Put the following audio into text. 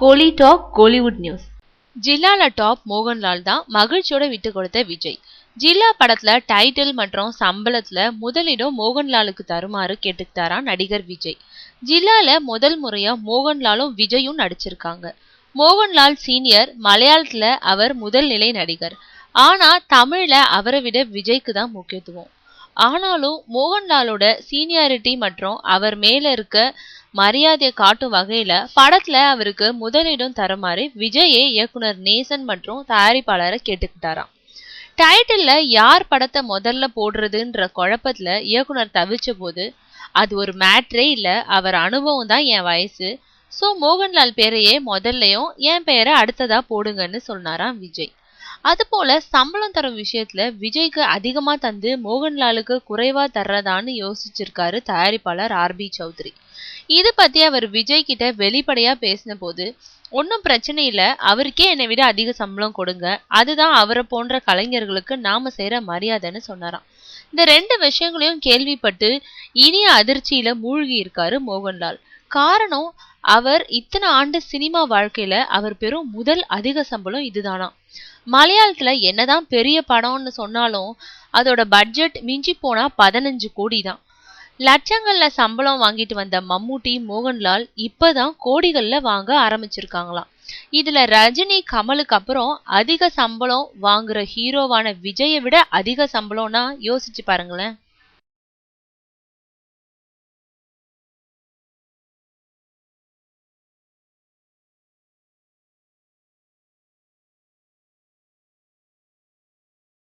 கோலி talk Kollywood news. ஜில்லால top Mohanlal தான் மகிழ்ச்சியோட விட்டு கொடுத்த விஜய். ஜில்லா படத்துல டைட்டில் மற்றும் சம்பளத்துல முதலிடம் மோகன்லாலுக்கு தருமாறு கேட்டுக்கிட்டாராம் நடிகர் விஜய். ஜில்லால முதல் முறையா மோகன்லாலும் விஜயும் நடிச்சிருக்காங்க. மோகன்லால் சீனியர், மலையாளத்துல அவர் முதல் நிலை நடிகர். ஆனா தமிழ்ல அவரை விட விஜய்க்கு தான் முக்கியத்துவம். ஆனாலும் மோகன்லாலோட சீனியாரிட்டி மற்றும் அவர் மேல இருக்க மரியாதையை காட்டும் வகையில படத்துல அவருக்கு முதலிடம் தருமாறு விஜயே இயக்குனர் நேசன் மற்றும் தயாரிப்பாளரை கேட்டுக்கிட்டாராம். டைட்டில்ல யார் படத்தை முதல்ல போடுறதுன்ற குழப்பத்துல இயக்குனர் தவிச்ச போது, அது ஒரு மேட்ரே இல்ல, அவர் அனுபவம் தான் என் வயசு, சோ மோகன்லால் பேரையே முதல்லையும் என் பெயரை அடுத்ததா போடுங்கன்னு சொன்னாராம் விஜய். அதுபோல சம்பளம் தரும் விஷயத்துல விஜய்க்கு அதிகமா தந்து மோகன்லாலுக்கு குறைவா தர்றதான்னு யோசிச்சிருக்காரு தயாரிப்பாளர் RB சௌத்ரி. இது பத்தி அவர் விஜய் கிட்ட வெளிப்படையா பேசின போது, ஒன்னும் பிரச்சனை இல்ல, அவருக்கே என்னை விட அதிக சம்பளம் கொடுங்க, அதுதான் அவரை போன்ற கலைஞர்களுக்கு நாம செய்யற மரியாதைன்னு சொன்னாராம். இந்த ரெண்டு விஷயங்களையும் கேள்விப்பட்டு இனிய அதிர்ச்சியில மூழ்கி இருக்காரு மோகன்லால். காரணம், அவர் இத்தனை ஆண்டு சினிமா வாழ்க்கையில அவர் பெறும் முதல் அதிக சம்பளம் இதுதானா. மலையாளத்துல என்னதான் பெரிய படம்னு சொன்னாலும் அதோட பட்ஜெட் மிஞ்சி போனா 15 கோடி தான். லட்சங்கள்ல சம்பளம் வாங்கிட்டு வந்த மம்முட்டி, மோகன்லால் இப்பதான் கோடிகள்ல வாங்க ஆரம்பிச்சிருக்காங்களாம். இதுல ரஜினி, கமலுக்கு அப்புறம் அதிக சம்பளம் வாங்குற ஹீரோவான விஜயை விட அதிக சம்பளம்னா யோசிச்சு பாருங்களேன்.